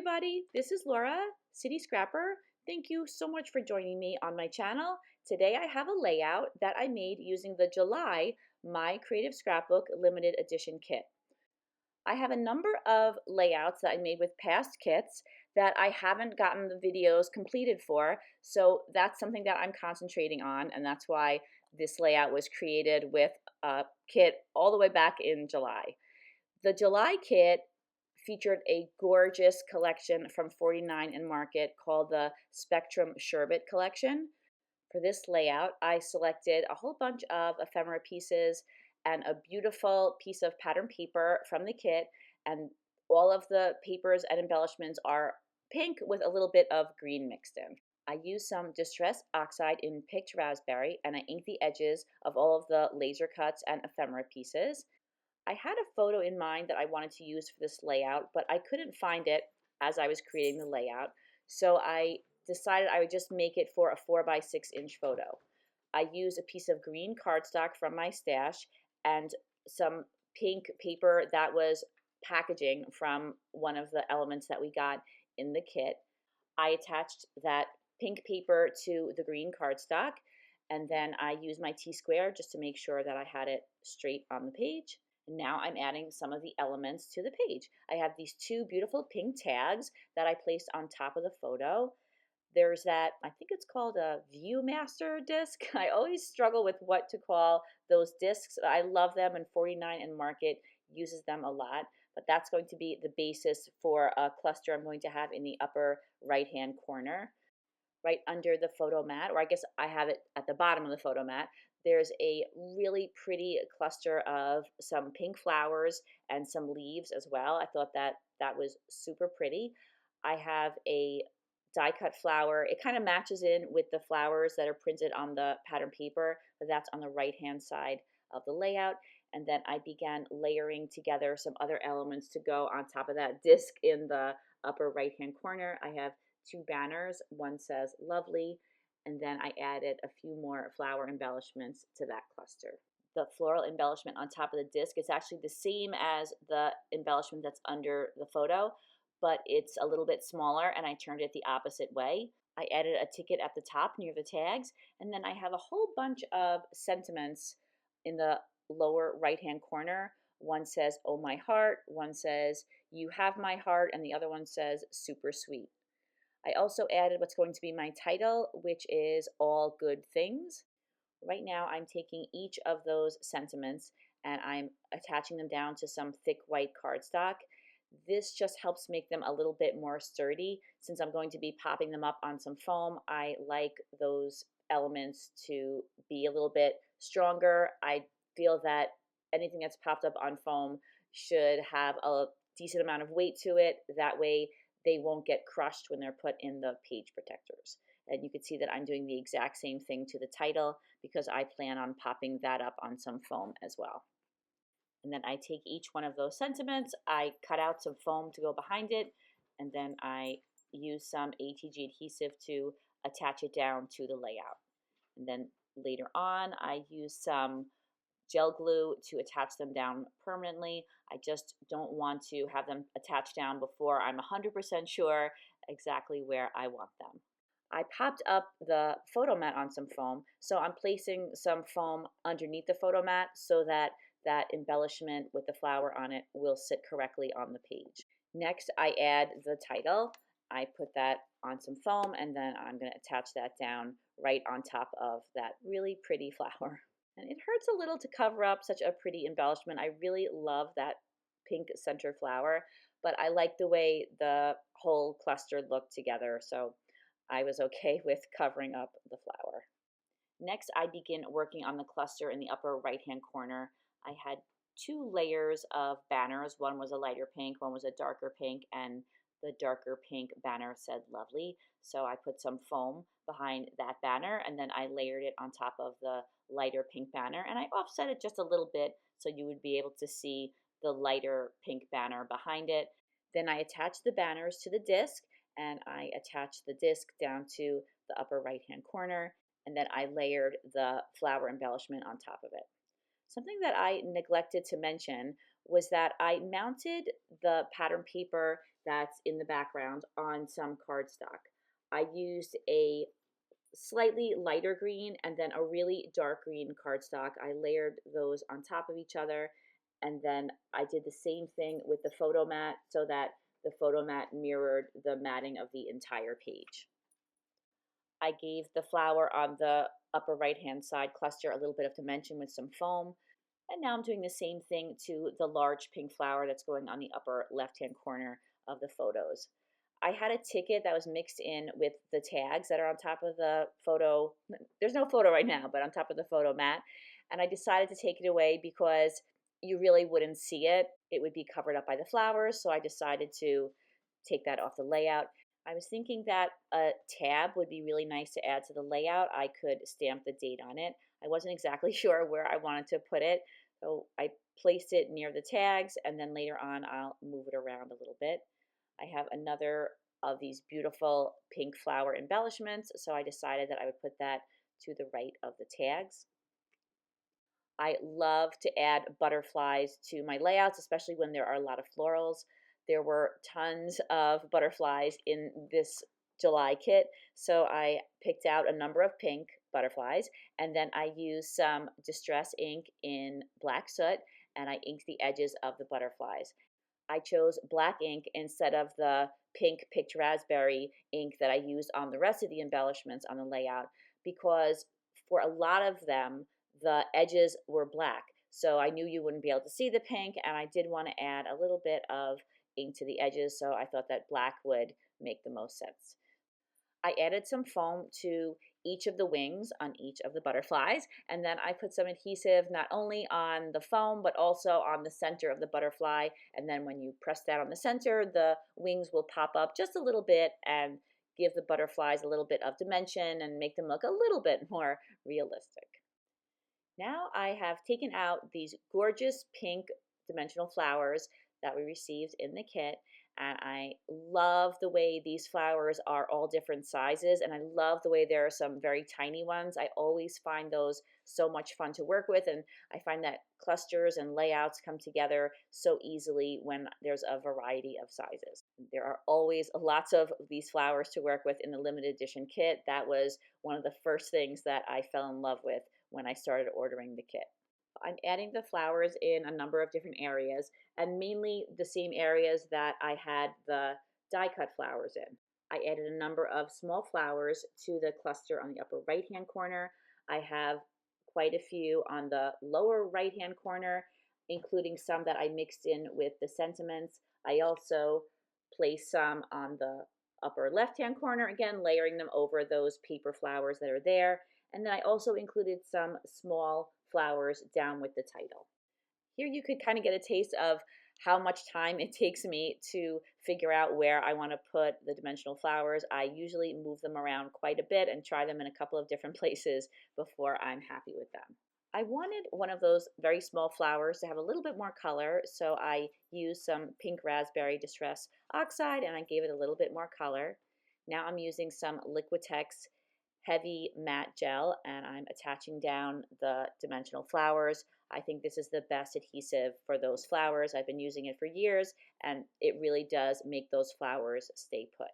everybody, this is Laura, City Scrapper. Thank you so much for joining me on my channel. Today I have a layout that I made using the July My Creative Scrapbook limited edition kit. I have a number of layouts that I made with past kits that I haven't gotten the videos completed for, so that's something that I'm concentrating on, and that's why this layout was created with a kit all the way back in July. The July kit featured a gorgeous collection from 49 and Market called the Spectrum Sherbet collection. For this layout, I selected a whole bunch of ephemera pieces and a beautiful piece of pattern paper from the kit, and all of the papers and embellishments are pink with a little bit of green mixed in. I used some distressed oxide in picked raspberry, and I inked the edges of all of the laser cuts and ephemera pieces. I had a photo in mind that I wanted to use for this layout, but I couldn't find it as I was creating the layout, so I decided I would just make it for a 4x6-inch photo. I used a piece of green cardstock from my stash and some pink paper that was packaging from one of the elements that we got in the kit. I attached that pink paper to the green cardstock, and then I used my T-square just to make sure that I had it straight on the page. Now I'm adding some of the elements to the page. I have these two beautiful pink tags that I placed on top of the photo. There's that, I think it's called a Viewmaster disc. I always struggle with what to call those discs. I love them, and 49 and Market uses them a lot, but that's going to be the basis for a cluster I'm going to have in the upper right-hand corner. Right under the photo mat, or I guess I have it at the bottom of the photo mat, there's a really pretty cluster of some pink flowers and some leaves as well. I thought that that was super pretty. I have a die cut flower. It kind of matches in with the flowers that are printed on the pattern paper, but that's on the right hand side of the layout. And then I began layering together some other elements to go on top of that disc in the upper right hand corner. I have two banners. One says lovely, and then I added a few more flower embellishments to that cluster. The floral embellishment on top of the disc is actually the same as the embellishment that's under the photo, but it's a little bit smaller, and I turned it the opposite way. I added a ticket at the top near the tags, and then I have a whole bunch of sentiments in the lower right hand corner. One says, "Oh my heart," one says, "You have my heart," and the other one says, "Super sweet." I also added what's going to be my title, which is All Good Things. Right now I'm taking each of those sentiments and I'm attaching them down to some thick white cardstock. This just helps make them a little bit more sturdy. Since I'm going to be popping them up on some foam, I like those elements to be a little bit stronger. I feel that anything that's popped up on foam should have a decent amount of weight to it. That way they won't get crushed when they're put in the page protectors. And you can see that I'm doing the exact same thing to the title because I plan on popping that up on some foam as well. And then I take each one of those sentiments, I cut out some foam to go behind it, and then I use some ATG adhesive to attach it down to the layout. And then later on, I use some gel glue to attach them down permanently. I just don't want to have them attached down before I'm 100% sure exactly where I want them. I popped up the photo mat on some foam, so I'm placing some foam underneath the photo mat so that that embellishment with the flower on it will sit correctly on the page. Next, I add the title. I put that on some foam, and then I'm going to attach that down right on top of that really pretty flower. And it hurts a little to cover up such a pretty embellishment. I really love that pink center flower, but I like the way the whole cluster looked together, so I was okay with covering up the flower. Next, I begin working on the cluster in the upper right-hand corner. I had two layers of banners. One was a lighter pink, one was a darker pink, and the darker pink banner said lovely. So I put some foam behind that banner, and then I layered it on top of the lighter pink banner, and I offset it just a little bit so you would be able to see the lighter pink banner behind it. Then I attached the banners to the disc, and I attached the disc down to the upper right-hand corner, and then I layered the flower embellishment on top of it. Something that I neglected to mention was that I mounted the pattern paper that's in the background on some cardstock. I used a slightly lighter green and then a really dark green cardstock. I layered those on top of each other, and then I did the same thing with the photo mat so that the photo mat mirrored the matting of the entire page. I gave the flower on the upper right hand side cluster a little bit of dimension with some foam. And now I'm doing the same thing to the large pink flower that's going on the upper left-hand corner of the photos. I had a ticket that was mixed in with the tags that are on top of the photo. There's no photo right now, but on top of the photo mat. And I decided to take it away because you really wouldn't see it. It would be covered up by the flowers. So I decided to take that off the layout. I was thinking that a tab would be really nice to add to the layout. I could stamp the date on it. I wasn't exactly sure where I wanted to put it, so I placed it near the tags, and then later on I'll move it around a little bit. I have another of these beautiful pink flower embellishments, so I decided that I would put that to the right of the tags. I love to add butterflies to my layouts, especially when there are a lot of florals. There were tons of butterflies in this July kit, so I picked out a number of pink butterflies, and then I used some distress ink in black soot, and I inked the edges of the butterflies. I chose black ink instead of the pink picked raspberry ink that I used on the rest of the embellishments on the layout, because for a lot of them, the edges were black. So I knew you wouldn't be able to see the pink, and I did want to add a little bit of ink to the edges, so I thought that black would make the most sense. I added some foam to each of the wings on each of the butterflies, and then I put some adhesive not only on the foam but also on the center of the butterfly, and then when you press that on the center, the wings will pop up just a little bit and give the butterflies a little bit of dimension and make them look a little bit more realistic. Now I have taken out these gorgeous pink dimensional flowers that we received in the kit, and I love the way these flowers are all different sizes, and I love the way there are some very tiny ones. I always find those so much fun to work with, and I find that clusters and layouts come together so easily when there's a variety of sizes. There are always lots of these flowers to work with in the limited edition kit. That was one of the first things that I fell in love with when I started ordering the kit. I'm adding the flowers in a number of different areas, and mainly the same areas that I had the die cut flowers in. I added a number of small flowers to the cluster on the upper right hand corner. I have quite a few on the lower right hand corner, including some that I mixed in with the sentiments. I also placed some on the upper left hand corner, again layering them over those paper flowers that are there. And then I also included some small flowers down with the title. Here you could kind of get a taste of how much time it takes me to figure out where I want to put the dimensional flowers. I usually move them around quite a bit and try them in a couple of different places before I'm happy with them. I wanted one of those very small flowers to have a little bit more color, so I used some pink raspberry distress oxide and I gave it a little bit more color. Now I'm using some Liquitex heavy matte gel, and I'm attaching down the dimensional flowers. I think this is the best adhesive for those flowers. I've been using it for years, and it really does make those flowers stay put.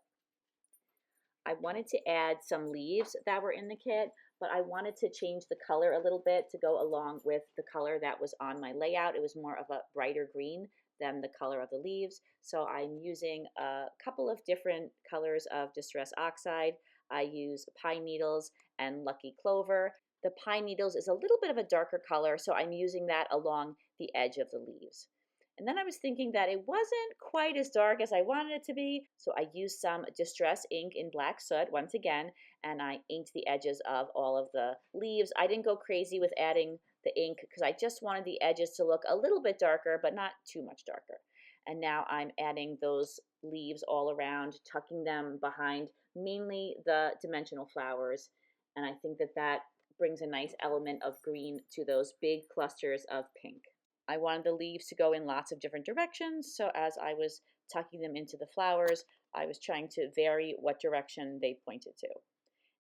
I wanted to add some leaves that were in the kit, but I wanted to change the color a little bit to go along with the color that was on my layout. It was more of a brighter green than the color of the leaves. So I'm using a couple of different colors of Distress Oxide. I use pine needles and lucky clover. The pine needles is a little bit of a darker color, so I'm using that along the edge of the leaves. And then I was thinking that it wasn't quite as dark as I wanted it to be, so I used some Distress ink in black soot once again, and I inked the edges of all of the leaves. I didn't go crazy with adding the ink because I just wanted the edges to look a little bit darker, but not too much darker. And now I'm adding those leaves all around, tucking them behind mainly the dimensional flowers, and I think that that brings a nice element of green to those big clusters of pink. I wanted the leaves to go in lots of different directions, so as I was tucking them into the flowers, I was trying to vary what direction they pointed to.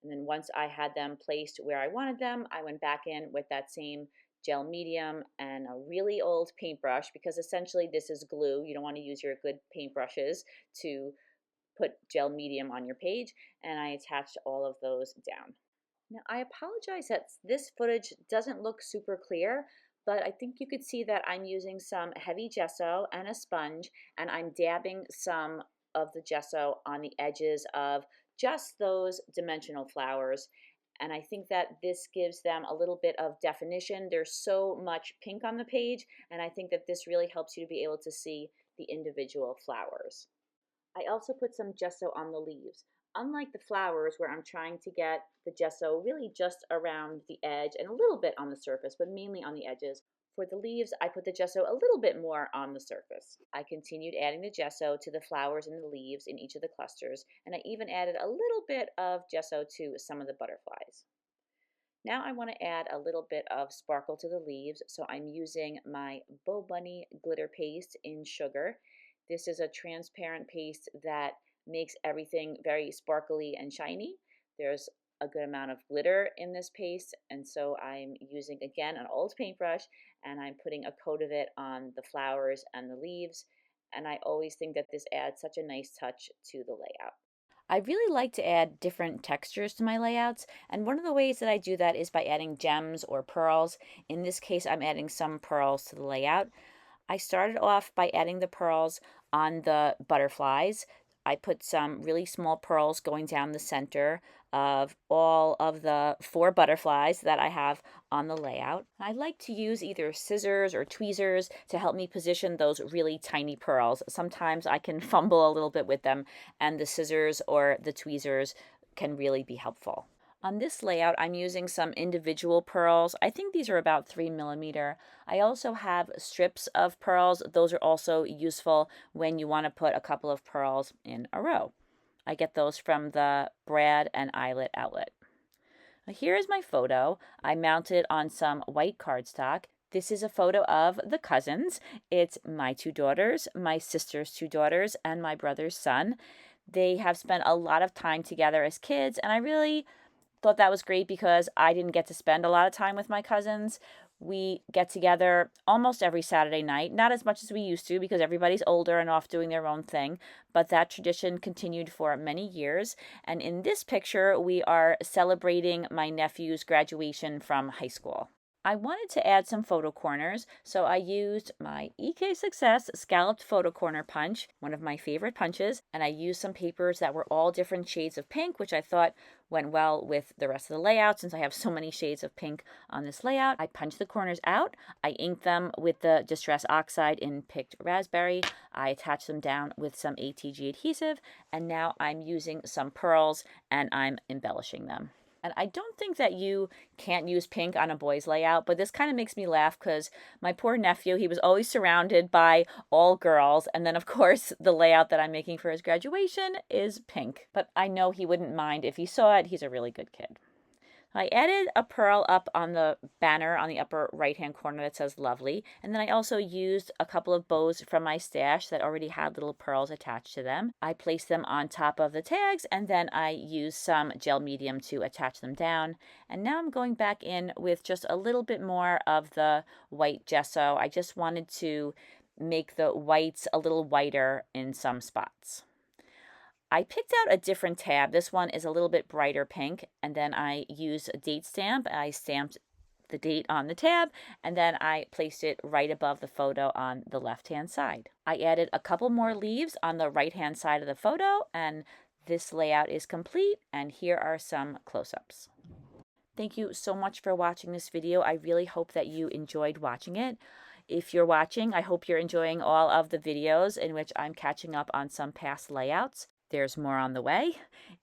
And then once I had them placed where I wanted them, I went back in with that same gel medium, and a really old paintbrush, because essentially this is glue. You don't want to use your good paintbrushes to put gel medium on your page, and I attached all of those down. Now, I apologize that this footage doesn't look super clear, but I think you could see that I'm using some heavy gesso and a sponge, and I'm dabbing some of the gesso on the edges of just those dimensional flowers. And I think that this gives them a little bit of definition. There's so much pink on the page, and I think that this really helps you to be able to see the individual flowers. I also put some gesso on the leaves. Unlike the flowers where I'm trying to get the gesso really just around the edge and a little bit on the surface, but mainly on the edges, for the leaves, I put the gesso a little bit more on the surface. I continued adding the gesso to the flowers and the leaves in each of the clusters, and I even added a little bit of gesso to some of the butterflies. Now I want to add a little bit of sparkle to the leaves, so I'm using my Bow Bunny glitter paste in sugar. This is a transparent paste that makes everything very sparkly and shiny. There's a good amount of glitter in this paste, and so I'm using, again, an old paintbrush, and I'm putting a coat of it on the flowers and the leaves, and I always think that this adds such a nice touch to the layout. I really like to add different textures to my layouts, and one of the ways that I do that is by adding gems or pearls. In this case, I'm adding some pearls to the layout. I started off by adding the pearls on the butterflies. I put some really small pearls going down the center of all of the 4 butterflies that I have on the layout. I like to use either scissors or tweezers to help me position those really tiny pearls. Sometimes I can fumble a little bit with them, and the scissors or the tweezers can really be helpful. On this layout, I'm using some individual pearls. I think these are about 3 millimeter. I also have strips of pearls. Those are also useful when you want to put a couple of pearls in a row. I get those from the Brad and Eyelet outlet. Now, here is my photo. I mounted on some white cardstock. This is a photo of the cousins. It's my 2 daughters, my sister's 2 daughters, and my brother's son. They have spent a lot of time together as kids, and I really thought that was great because I didn't get to spend a lot of time with my cousins. We get together almost every Saturday night, not as much as we used to because everybody's older and off doing their own thing, but that tradition continued for many years. And in this picture, we are celebrating my nephew's graduation from high school. I wanted to add some photo corners, so I used my EK Success Scalloped Photo Corner punch, one of my favorite punches, and I used some papers that were all different shades of pink, which I thought went well with the rest of the layout since I have so many shades of pink on this layout. I punched the corners out. I inked them with the Distress Oxide in Picked Raspberry. I attached them down with some ATG adhesive, and now I'm using some pearls and I'm embellishing them. And I don't think that you can't use pink on a boy's layout, but this kind of makes me laugh because my poor nephew, he was always surrounded by all girls. And then, of course, the layout that I'm making for his graduation is pink. But I know he wouldn't mind if he saw it. He's a really good kid. I added a pearl up on the banner on the upper right-hand corner that says lovely. And then I also used a couple of bows from my stash that already had little pearls attached to them. I placed them on top of the tags, and then I used some gel medium to attach them down. And now I'm going back in with just a little bit more of the white gesso. I just wanted to make the whites a little whiter in some spots. I picked out a different tab. This one is a little bit brighter pink, and then I used a date stamp. I stamped the date on the tab, and then I placed it right above the photo on the left-hand side. I added a couple more leaves on the right-hand side of the photo, and this layout is complete, and here are some close-ups. Thank you so much for watching this video. I really hope that you enjoyed watching it. If you're watching, I hope you're enjoying all of the videos in which I'm catching up on some past layouts. There's more on the way.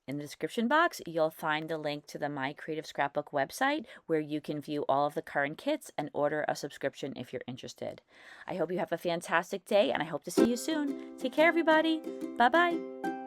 In the description box, you'll find the link to the My Creative Scrapbook website where you can view all of the current kits and order a subscription if you're interested. I hope you have a fantastic day, and I hope to see you soon. Take care, everybody. Bye-bye.